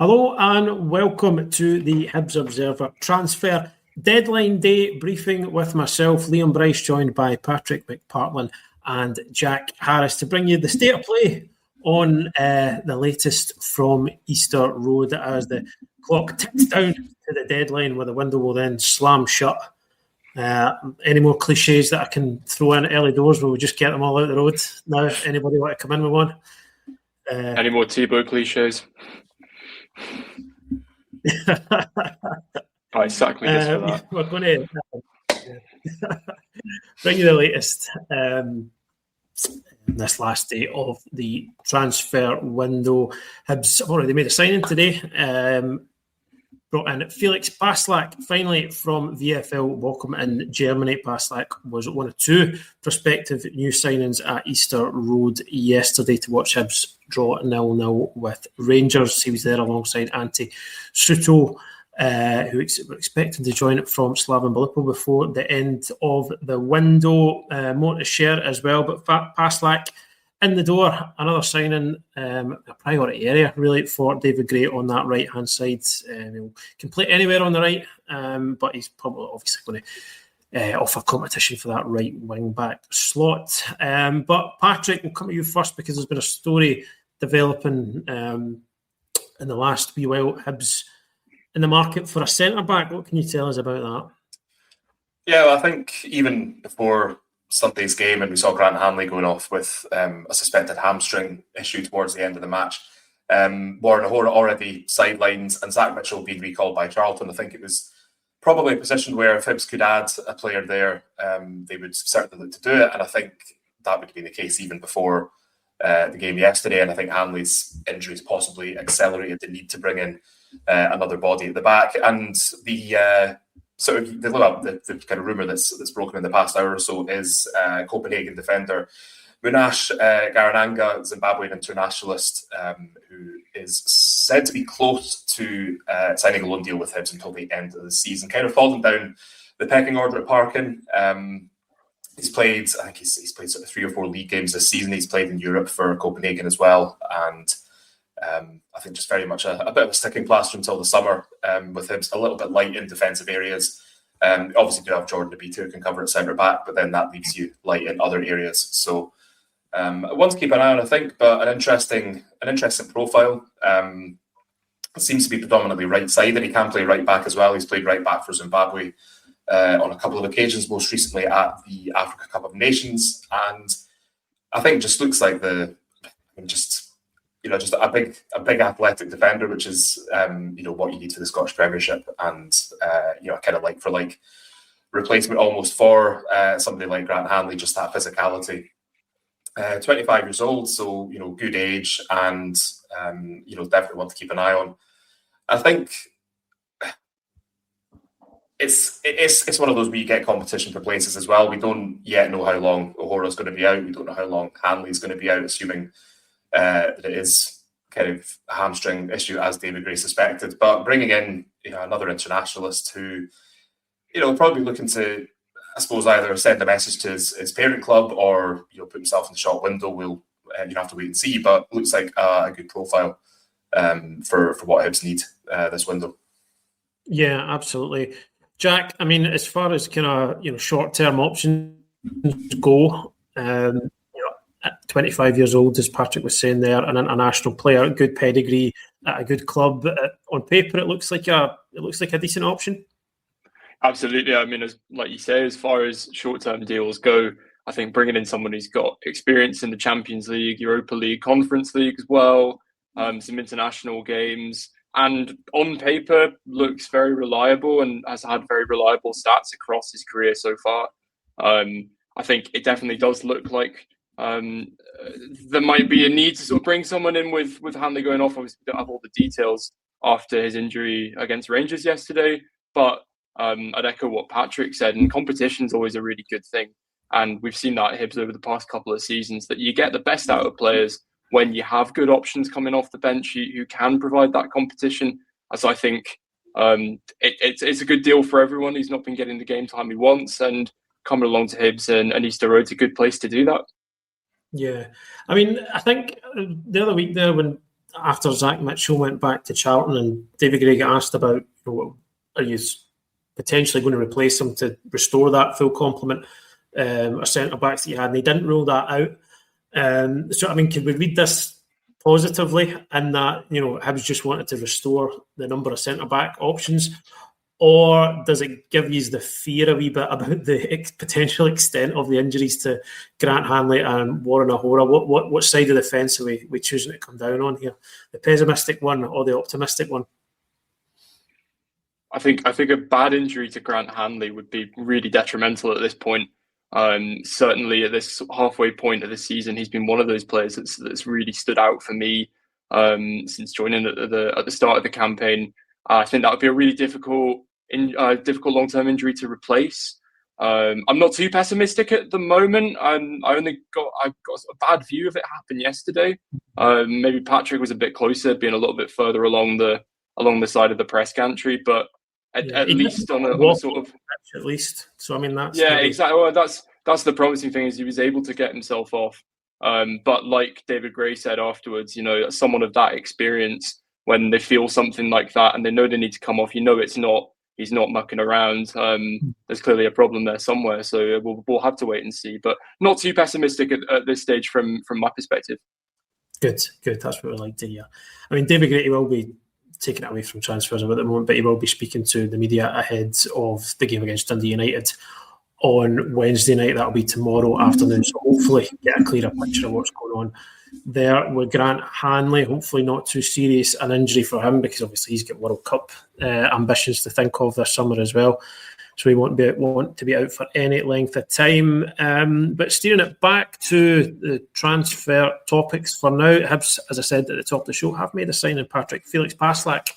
Hello and welcome to the Hibs Observer Transfer Deadline Day briefing with myself, Liam Bryce, joined by Patrick McPartlin and Jack Harris to bring you the state of play on the latest from Easter Road as the clock ticks down to the deadline where the window will then slam shut. Any more cliches that I can throw in early doors, we'll just get them all out the road now. Anybody want to come in with one? Any more Tebow cliches? Right, sack me just for that. We're going to bring you the latest this last day of the transfer window. Hibs have already made a signing today. Brought in Felix Passlack, finally from VfL Bochum in Germany. Passlack was one of two prospective new signings at Easter Road yesterday to watch Hibs draw 0-0 with Rangers. He was there alongside Ante, Suto, who were expected to join from Slaven Bilipo before the end of the window. More to share as well, but Passlack in the door, another signing, a priority area really for David Gray on that right-hand side. He'll can play anywhere on the right, but he's probably obviously going to offer competition for that right wing-back slot. But Patrick, we'll come to you first because there's been a story developing in the last wee while. Hibs in the market for a centre-back. What can you tell us about that? Yeah, well, I think even before Sunday's game, and we saw Grant Hanley going off with a suspected hamstring issue towards the end of the match. Warren O'Hora already sidelines, and Zach Mitchell being recalled by Charlton. I think it was probably a position where if Hibs could add a player there, they would certainly look to do it. And I think that would be the case even before the game yesterday. And I think Hanley's injuries possibly accelerated the need to bring in another body at the back. And the kind of rumour that's broken in the past hour or so is Copenhagen defender Munashe Garananga, Zimbabwean internationalist, who is said to be close to signing a loan deal with Hibs until the end of the season. Kind of falling down the pecking order at Parkin. He's played sort of 3 or 4 league games this season. He's played in Europe for Copenhagen as well, and I think just very much a bit of a sticking plaster until the summer with Hibs, a little bit light in defensive areas. Obviously, do have Jordan Abita who can cover at centre back, but then that leaves you light in other areas. So one to keep an eye on, I think, but an interesting profile. Seems to be predominantly right side, and he can play right back as well. He's played right back for Zimbabwe on a couple of occasions, most recently at the Africa Cup of Nations, and I think just looks like just a big athletic defender, which is what you need for the Scottish Premiership, and a kind of like for like replacement almost for somebody like Grant Hanley, just that physicality. 25 years old, so good age, and definitely one to keep an eye on. I think it's one of those where you get competition for places as well. We don't yet know how long O'Hora's going to be out. We don't know how long Hanley's going to be out, assuming that it is kind of a hamstring issue, as David Gray suspected. But bringing in another internationalist who probably looking to, I suppose, either send a message to his parent club or put himself in the shop window. We'll have to wait and see. But looks like a good profile for what Hibs need this window. Yeah, absolutely, Jack. I mean, as far as kind of short-term options go. At 25 years old, as Patrick was saying there, an international player, good pedigree at a good club. On paper, it looks like a decent option. Absolutely. I mean, like you say, as far as short-term deals go, I think bringing in someone who's got experience in the Champions League, Europa League, Conference League as well, some international games, and on paper looks very reliable and has had very reliable stats across his career so far. I think it definitely does look like there might be a need to sort of bring someone in with Hanley going off. Obviously, we don't have all the details after his injury against Rangers yesterday, but I'd echo what Patrick said, and competition is always a really good thing. And we've seen that at Hibs over the past couple of seasons, that you get the best out of players when you have good options coming off the bench who can provide that competition. As I think it's a good deal for everyone who's not been getting the game time he wants, and coming along to Hibs and Easter Road's a good place to do that. Yeah. I mean, I think the other week there when after Zach Mitchell went back to Charlton and David Gray got asked about, are you potentially going to replace him to restore that full complement of centre-backs that you had, and he didn't rule that out. So, I mean, can we read this positively in that, Hibs just wanted to restore the number of centre-back options? Or does it give you the fear a wee bit about the potential extent of the injuries to Grant Hanley and Warren Ahora? What side of the fence are we choosing to come down on here? The pessimistic one or the optimistic one? I think a bad injury to Grant Hanley would be really detrimental at this point. Certainly at this halfway point of the season, he's been one of those players that's really stood out for me since joining at the start of the campaign. I think that would be a really difficult long-term injury to replace. I'm not too pessimistic at the moment. I've got a bad view of it happen yesterday. Maybe Patrick was a bit closer, being a little bit further along the side of the press gantry, but at least on a sort of at least. So I mean that's exactly. Well, that's the promising thing, is he was able to get himself off. But like David Gray said afterwards, someone of that experience, when they feel something like that and they know they need to come off, he's not mucking around. There's clearly a problem there somewhere, so we'll have to wait and see. But not too pessimistic at this stage from my perspective. Good. That's what we like to hear. I mean, David Gray will be taken away from transfers at the moment, but he will be speaking to the media ahead of the game against Dundee United on Wednesday night. That'll be tomorrow afternoon, so hopefully get a clearer picture of what's going on there with Grant Hanley. Hopefully not too serious an injury for him, because obviously he's got World Cup ambitions to think of this summer as well, so he won't want to be out for any length of time. But steering it back to the transfer topics for now, Hibs, as I said at the top of the show, have made a signing. Patrick, Felix Passlack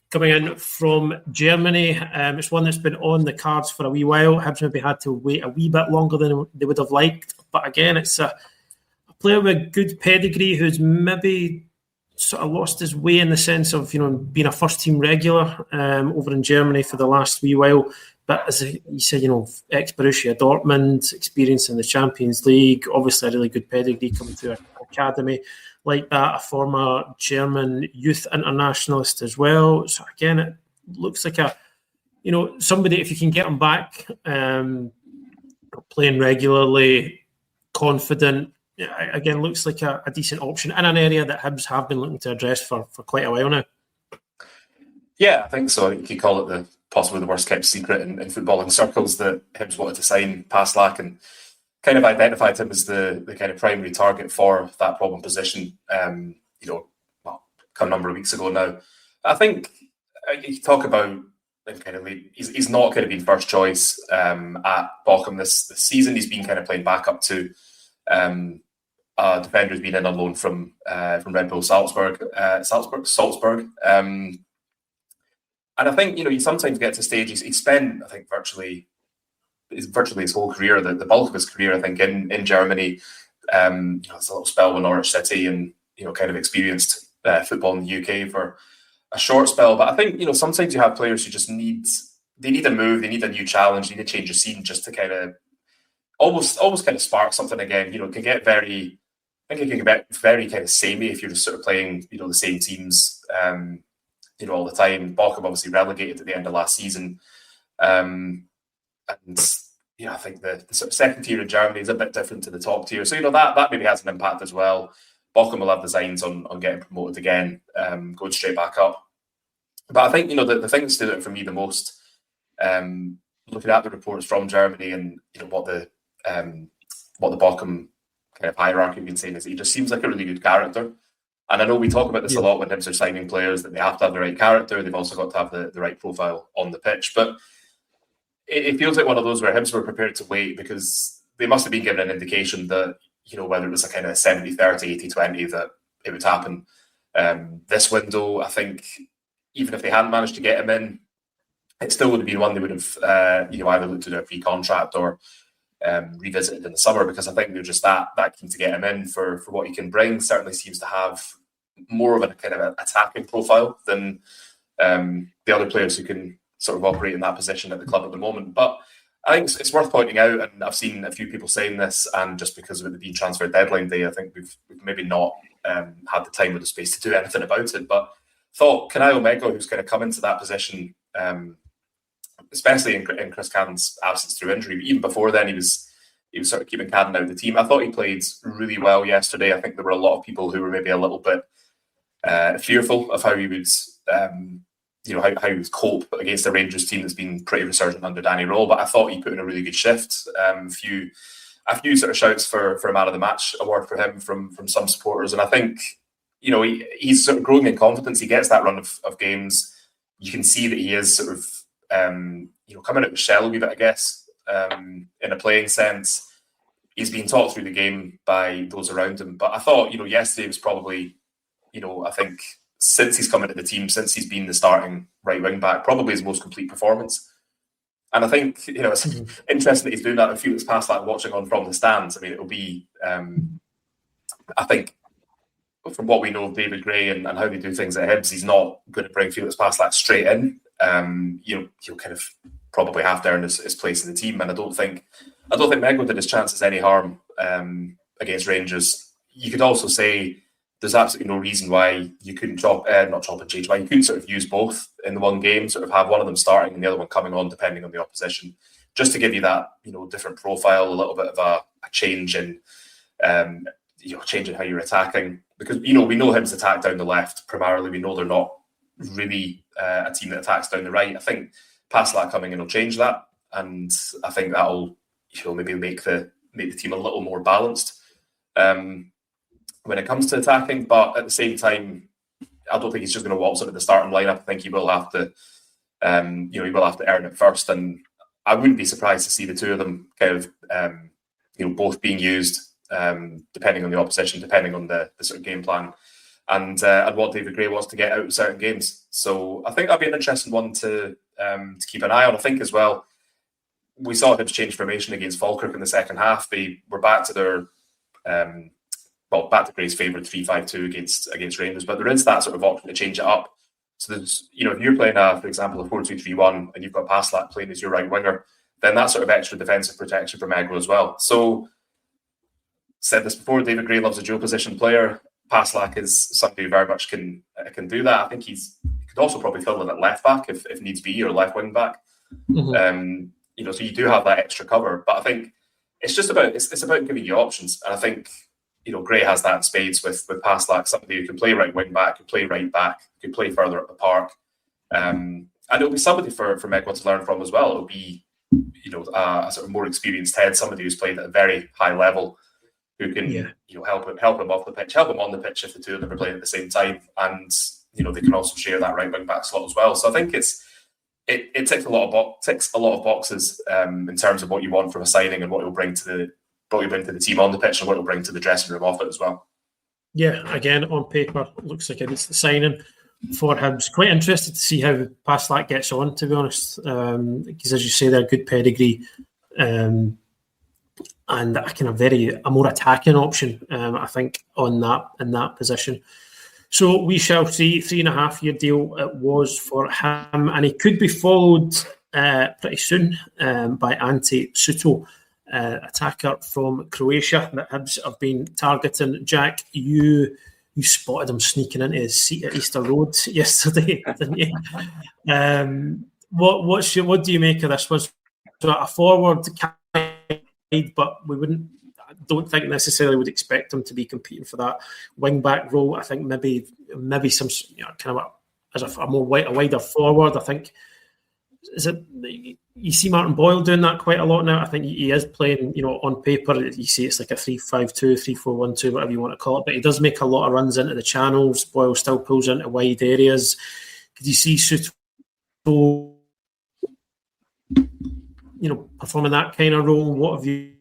coming in from Germany. It's one that's been on the cards for a wee while. Hibs maybe had to wait a wee bit longer than they would have liked, but again, it's a player with good pedigree who's maybe sort of lost his way in the sense of being a first team regular over in Germany for the last wee while. But as you said, ex-Borussia Dortmund, experience in the Champions League, obviously a really good pedigree coming through an academy like that, a former German youth internationalist as well. So again, it looks like somebody, if you can get him back playing regularly, confident, again, looks like a decent option in an area that Hibs have been looking to address for quite a while now. Yeah, I think so. You could call it possibly the worst kept secret in footballing circles that Hibs wanted to sign Passlack and kind of identified him as the kind of primary target for that problem position. A number of weeks ago now. I think you talk about he's not kind of been first choice at Bochum this season. He's been kind of playing back up to a defender who's been in on loan from Red Bull Salzburg. And I think you sometimes get to a stage. He's spent, I think, virtually his whole career, the bulk of his career, I think, in Germany. It's a little spell with Norwich City, and kind of experienced football in the UK for a short spell. But I think sometimes you have players who just need a move, they need a new challenge, they need to change of scene just to kind of almost kind of spark something again. It can get very kind of samey if you're just sort of playing the same teams all the time. Bochum obviously relegated at the end of last season, and I think the sort of second tier in Germany is a bit different to the top tier, so that maybe has an impact as well. Bochum will have designs on getting promoted again, going straight back up. But I think the thing that stood out for me the most, looking at the reports from Germany and what the Bochum kind of hierarchy been saying, is he just seems like a really good character. And I know we talk about this a lot when Hibs are signing players, that they have to have the right character. They've also got to have the right profile on the pitch. But it feels like one of those where Hibs were prepared to wait, because they must have been given an indication that, whether it was a kind of 70-30, 80-20, that it would happen this window. I think even if they hadn't managed to get him in, it still would have been one they would have either looked to do a free contract or revisited in the summer, because I think they're just that keen to get him in for what he can bring. Certainly seems to have more of a kind of attacking profile than the other players who can sort of operate in that position at the club at the moment. But I think it's worth pointing out, and I've seen a few people saying this, and just because of it being transfer deadline day, I think we've maybe not had the time or the space to do anything about it. But thought Kanai Omego, who's going to come into that position, especially in Chris Cadden's absence through injury, but even before then, he was sort of keeping Cadden out of the team. I thought he played really well yesterday. I think there were a lot of people who were maybe a little bit fearful of how he would, how he would cope against the Rangers team that's been pretty resurgent under Danny Roll. But I thought he put in a really good shift. A few sort of shouts for a man of the match award for him from some supporters, and I think he's sort of growing in confidence. He gets that run of games. You can see that he is sort of coming out of the shell a wee bit, I guess, in a playing sense. He's been taught through the game by those around him. But I thought, yesterday was probably, I think since he's come into the team, since he's been the starting right wing back, probably his most complete performance. And I think, it's interesting that he's doing that and Felix Passlack watching on from the stands. I mean, it'll be, I think, from what we know of David Gray and how they do things at Hibs, he's not going to bring Felix Passlack straight in. He'll kind of probably have to earn his place in the team. And I don't think Mego did his chances any harm against Rangers. You could also say there's absolutely no reason why you couldn't why you couldn't sort of use both in the one game, sort of have one of them starting and the other one coming on, depending on the opposition, just to give you that, different profile, a little bit of a change in, change in how you're attacking. Because, we know Hibs attack down the left primarily. We know they're not really a team that attacks down the right. I think Passlack coming in will change that. And I think that'll, maybe make the team a little more balanced when it comes to attacking. But at the same time, I don't think he's just going to waltz into the starting lineup. I think he will have to, he will have to earn it first. And I wouldn't be surprised to see the two of them kind of, both being used, depending on the opposition, depending on the sort of game plan, and what David Gray wants to get out of certain games. So I think that'd be an interesting one to keep an eye on. I think as well, we saw Hibs change formation against Falkirk in the second half. They were back to their back to Gray's favourite 3-5-2 against Rangers, but there is that sort of option to change it up. So there's, if you're playing for example, a 4-2-3-1 and you've got Passlack playing as your right winger, then that's sort of extra defensive protection for Mego as well. So, said this before, David Gray loves a dual position player. Passlack is somebody who very much can do that. I think he could also probably fill in at left back if needs be, or left wing back. Mm-hmm. So you do have that extra cover. But I think it's just about it's about giving you options. And I think Gray has that in spades with Passlack, somebody who can play right wing back, can play right back, can play further up the park, and it'll be somebody for Mego to learn from as well. It'll be a sort of more experienced head, somebody who's played at a very high level, who can help him off the pitch, help him on the pitch if the two of them are playing at the same time, and they can also share that right wing back slot as well. So I think it ticks a lot of boxes in terms of what you want from a signing and what it'll bring to the team on the pitch and what it'll bring to the dressing room off it as well. Yeah, again, on paper, looks like it's the signing for Hibs. Quite interested to see how Passlack gets on, to be honest, because as you say, they're good pedigree. And a kind of a more attacking option, I think, in that position. So we shall see. 3.5-year deal it was for him, and he could be followed pretty soon by Ante Suto, attacker from Croatia that Hibs have been targeting. Jack, you spotted him sneaking into his seat at Easter Road yesterday, didn't you? What do you make of this? Was a forward? But I don't think necessarily would expect him to be competing for that wing back role. I think maybe some kind of as a wider forward. I think you see Martin Boyle doing that quite a lot now. I think he is playing, on paper you see it's like a 3-5-2, 3-4-1-2, whatever you want to call it. But he does make a lot of runs into the channels. Boyle still pulls into wide areas. Could you see Suto performing that kind of role? What have you?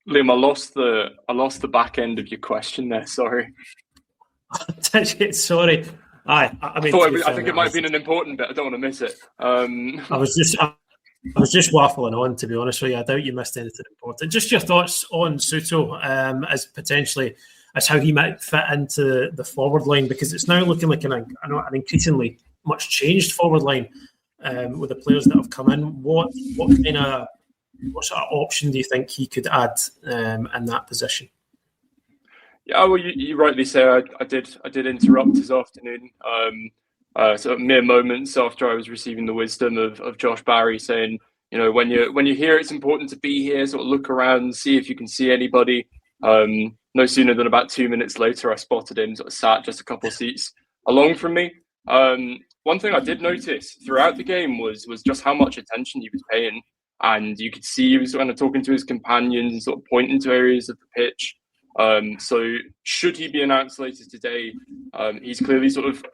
Liam, I lost the back end of your question there. Sorry. Sorry. I think it might have been an important bit. I don't want to miss it. I was just waffling on, to be honest with you. I doubt you missed anything important. Just your thoughts on Suto as potentially as how he might fit into the forward line, because it's now looking like an increasingly much changed forward line with the players that have come in. What kind of what sort of option do you think he could add in that position? Yeah, well, you rightly say I did interrupt his afternoon. Sort of mere moments after I was receiving the wisdom of Josh Barry saying, when you're here, it's important to be here. Sort of look around, see if you can see anybody. No sooner than about 2 minutes later, I spotted him sort of sat just a couple of seats along from me. One thing I did notice throughout the game was just how much attention he was paying, and you could see he was kind of talking to his companions and sort of pointing to areas of the pitch. So should he be announced later today, he's clearly sort of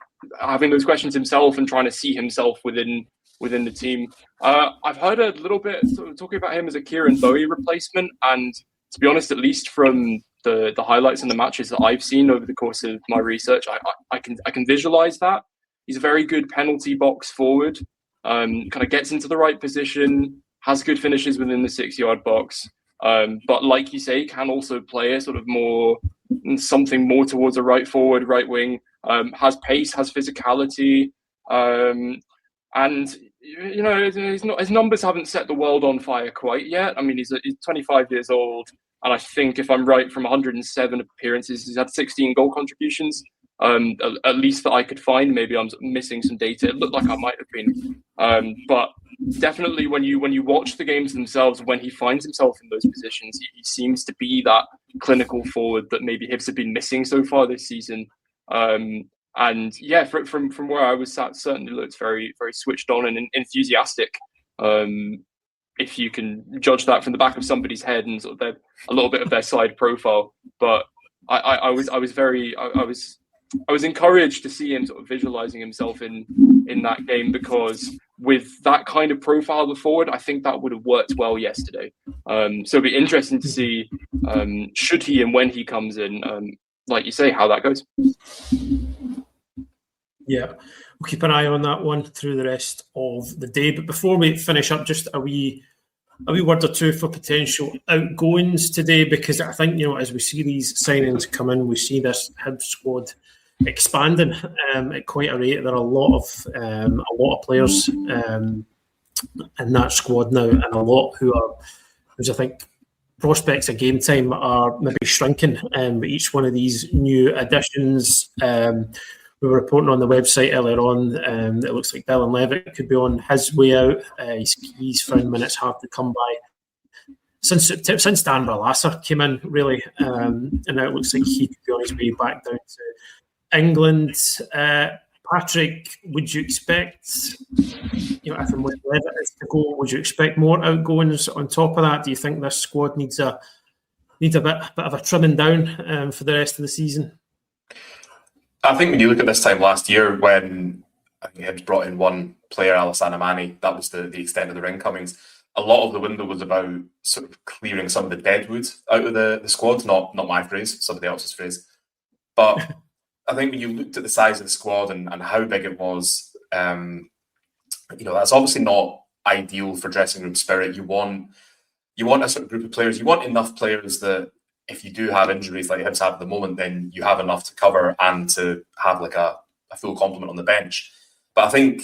having those questions himself and trying to see himself within the team. I've heard a little bit sort of talking about him as a Kieran Bowie replacement, and to be honest, at least from the highlights and the matches that I've seen over the course of my research, I can visualize that. He's a very good penalty box forward, kind of gets into the right position, has good finishes within the 6-yard box. But like you say, can also play a sort of something more towards a right forward, right wing, has pace, has physicality. And, his numbers haven't set the world on fire quite yet. I mean, he's 25 years old. And I think if I'm right, from 107 appearances, he's had 16 goal contributions, at least that I could find. Maybe I'm missing some data. It looked like I might have been. But definitely when you watch the games themselves, when he finds himself in those positions, he seems to be that clinical forward that maybe Hibs have been missing so far this season. And yeah, from where I was sat, certainly looks very, very switched on and enthusiastic. If you can judge that from the back of somebody's head and sort of a little bit of their side profile, but I was encouraged to see him sort of visualizing himself in that game, because with that kind of profile of forward, I think that would have worked well yesterday. So it'd be interesting to see should he and when he comes in, like you say, how that goes. Yeah, we'll keep an eye on that one through the rest of the day. But before we finish up, just a wee word or two for potential outgoings today, because I think, as we see these signings come in, we see this Hibs squad expanding at quite a rate. There are a lot of players in that squad now, and a lot whose I think prospects of game time are maybe shrinking with each one of these new additions. We were reporting on the website earlier on that it looks like Dylan Levitt could be on his way out. He's found minutes hard to come by since Dan Barlaser came in, really, and now it looks like he could be on his way back down to England. Patrick, would you expect, if and when Levitt is to go, would you expect more outgoings on top of that? Do you think this squad needs a bit of a trimming down for the rest of the season? I think when you look at this time last year, when I think Hibs brought in one player, Alassane Amani, that was the extent of their incomings. A lot of the window was about sort of clearing some of the deadwood out of the squad, not my phrase, somebody else's phrase. But I think when you looked at the size of the squad and how big it was, that's obviously not ideal for dressing room spirit. You want a sort of group of players. You want enough players that if you do have injuries like Hibs have at the moment, then you have enough to cover and to have like a full complement on the bench. But I think,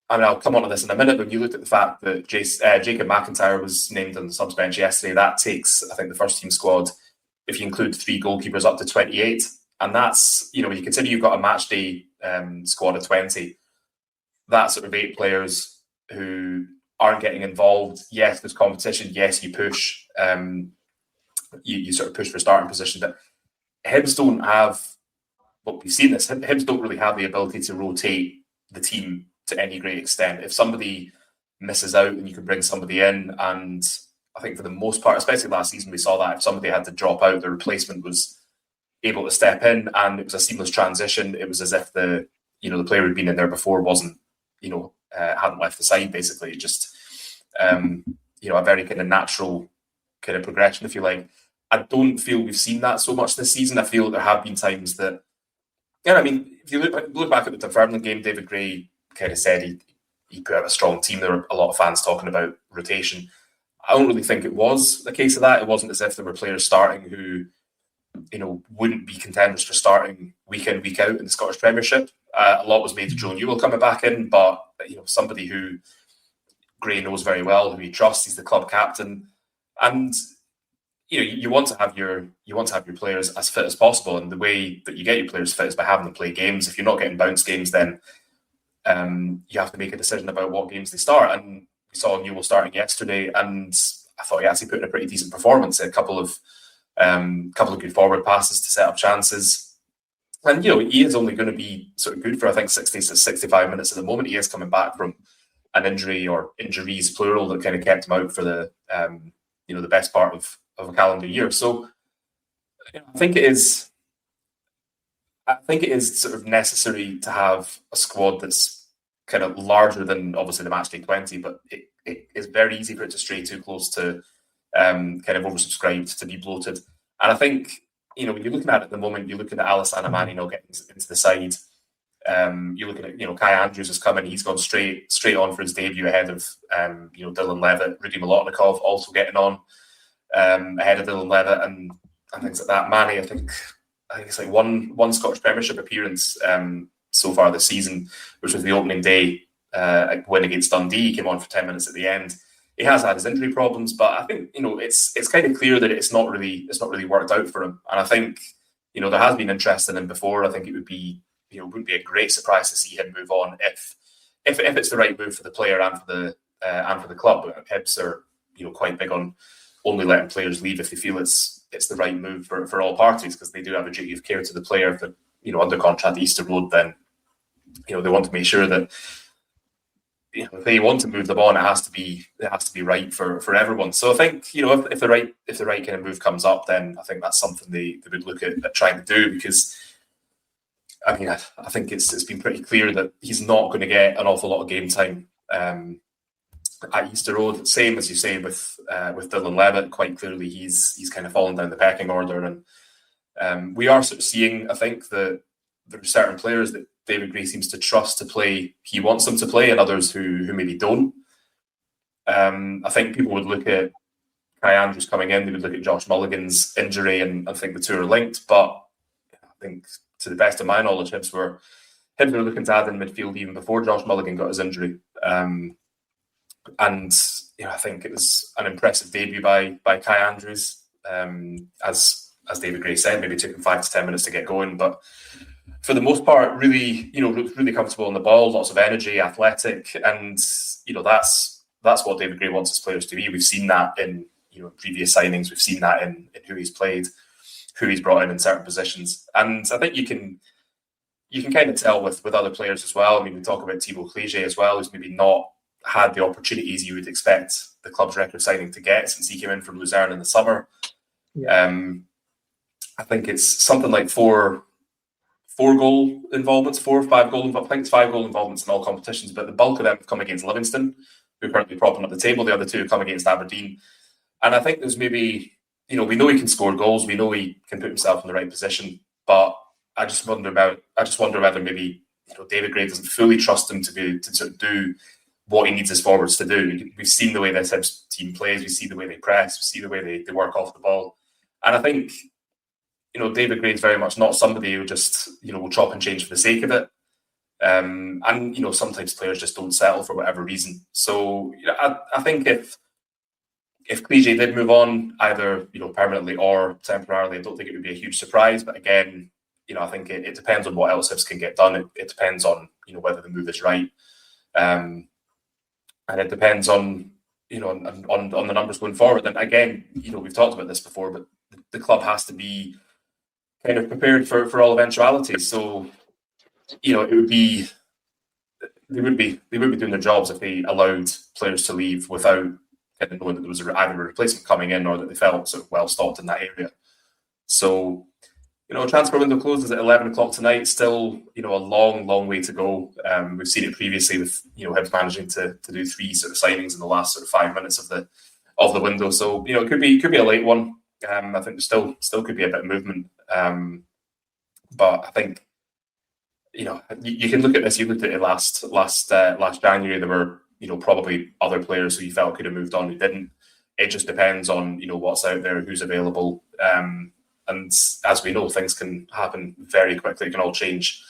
I'll come on to this in a minute, but you looked at the fact that Jacob McIntyre was named on the subs bench yesterday. That takes, I think, the first team squad, if you include 3 goalkeepers, up to 28. And that's, when you consider you've got a match day squad of 20, that's sort of 8 players who aren't getting involved. Yes, there's competition. Yes, you push. You sort of push for starting position. But Hibs don't have, we've seen this, Hibs don't really have the ability to rotate the team to any great extent. If somebody misses out, then you can bring somebody in. And I think for the most part, especially last season, we saw that if somebody had to drop out, the replacement was able to step in, and it was a seamless transition. It was as if the player who'd been in there before wasn't, hadn't left the side, basically. It just, a very kind of natural kind of progression, if you like. I don't feel we've seen that so much this season. I feel there have been times that, if you look back at the Dunfermline game, David Gray kind of said he put out a strong team. There were a lot of fans talking about rotation. I don't really think it was the case of that. It wasn't as if there were players starting who, wouldn't be contenders for starting week in, week out in the Scottish Premiership. A lot was made of Joe Newell coming back in, but, somebody who Gray knows very well, who he trusts. He's the club captain, and you want to have your players as fit as possible. And the way that you get your players fit is by having them play games. If you're not getting bounce games, then you have to make a decision about what games they start. And we saw Newell starting yesterday, and I thought he actually put in a pretty decent performance. A couple of good forward passes to set up chances. And he is only going to be sort of good for, I think, 60 to 65 minutes at the moment. He is coming back from an injury, or injuries plural, that kind of kept him out for the the best part of a calendar year. So I think it is sort of necessary to have a squad that's kind of larger than obviously the matchday 20, but it is very easy for it to stray too close to kind of oversubscribed, to be bloated. And I think when you're looking at it at the moment, you're looking at Alassane Amani getting into the side. You're looking at Kai Andrews has come in, he's gone straight on for his debut ahead of Dylan Levitt. Rudy Molotnikov also getting on ahead of Dylan Levitt and things like that. Manny, I think it's like one Scottish Premiership appearance so far this season, which was the opening day win against Dundee. He came on for 10 minutes at the end. He has had his injury problems, but I think it's kind of clear that it's not really worked out for him. And I think there has been interest in him before. I think it would be wouldn't be a great surprise to see him move on if it's the right move for the player and for the club. Hibs are quite big on only letting players leave if they feel it's the right move for all parties, because they do have a duty of care to the player. If they're under contract at Easter Road, then they want to make sure that if they want to move them on, it has to be right for everyone. So I think if the right kind of move comes up, then I think that's something they would look at trying to do, because I think it's been pretty clear that he's not going to get an awful lot of game time at Easter Road. Same as you say with Dylan Levitt. Quite clearly, he's kind of fallen down the pecking order, and we are sort of seeing, I think, that there are certain players that David Gray seems to trust to play he wants them to play, and others who maybe don't. I think people would look at Kai Andrews coming in, they would look at Josh Mulligan's injury and think the two are linked. But I think, to the best of my knowledge, Hibs were looking to add in midfield even before Josh Mulligan got his injury. And I think it was an impressive debut by Kai Andrews. As David Gray said, maybe it took him 5 to 10 minutes to get going, but for the most part, really comfortable on the ball, lots of energy, athletic, and that's what David Gray wants his players to be. We've seen that in previous signings. We've seen that in who he's played, who he's brought in certain positions, and I think you can kind of tell with other players as well. I mean, we talk about Thibaut Cléger as well, who's maybe not had the opportunities you would expect the club's record signing to get since he came in from Luzern in the summer. Yeah. I think it's something like four goal involvements, 4 or 5 goal involvements. I think it's 5 goal involvements in all competitions, but the bulk of them have come against Livingston, who are currently propping up the table. The other 2 have come against Aberdeen. And I think there's maybe, we know he can score goals, we know he can put himself in the right position, but I just wonder whether maybe David Gray doesn't fully trust him to sort of do what he needs his forwards to do. We've seen the way this Hibs team plays, we see the way they press, we see the way they work off the ball. And I think David Gray is very much not somebody who just will chop and change for the sake of it. And sometimes players just don't settle for whatever reason. So I think if Cléger did move on, either permanently or temporarily, I don't think it would be a huge surprise. But again, I think it depends on what else Hibs can get done. It depends on whether the move is right, and it depends on on the numbers going forward. And again, we've talked about this before, but the club has to be kind of prepared for all eventualities. So it would be they would be doing their jobs if they allowed players to leave without kind of knowing that there was either a replacement coming in or that they felt sort of well stocked in that area. So transfer window closes at 11 o'clock tonight. Still a long way to go. We've seen it previously with Hibs managing to do 3 sort of signings in the last sort of 5 minutes of the window. So it could be a late one. I think there still could be a bit of movement. But I think you can look at this. You looked at it last January. There were probably other players who you felt could have moved on who didn't. It just depends on what's out there, who's available, and as we know, things can happen very quickly. It can all change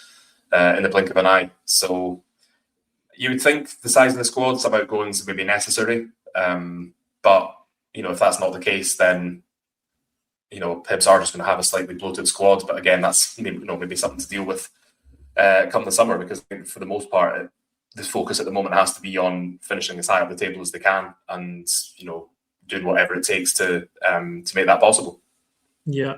in the blink of an eye. So you would think the size of the squad, some outgoings would be necessary. But, if that's not the case, then, Hibs are just going to have a slightly bloated squad. But again, that's maybe something to deal with come the summer, because I think for the most part, the focus at the moment has to be on finishing as high up the table as they can and, doing whatever it takes to make that possible. Yeah,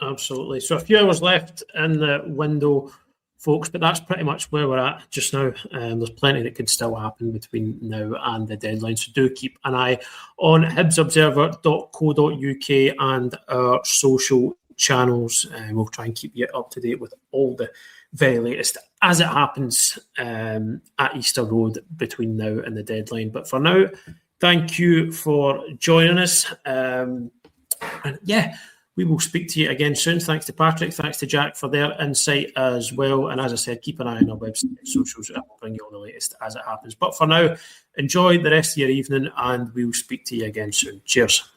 absolutely. So a few hours left in the window, folks, but that's pretty much where we're at just now. There's plenty that could still happen between now and the deadline, so do keep an eye on hibsobserver.co.uk and our social channels. We'll try and keep you up to date with all the very latest as it happens at Easter Road between now and the deadline. But for now, thank you for joining us. And yeah, we will speak to you again soon. Thanks to Patrick, thanks to Jack for their insight as well. And as I said, keep an eye on our website, socials, and we'll bring you all the latest as it happens. But for now, enjoy the rest of your evening, and we'll speak to you again soon. Cheers.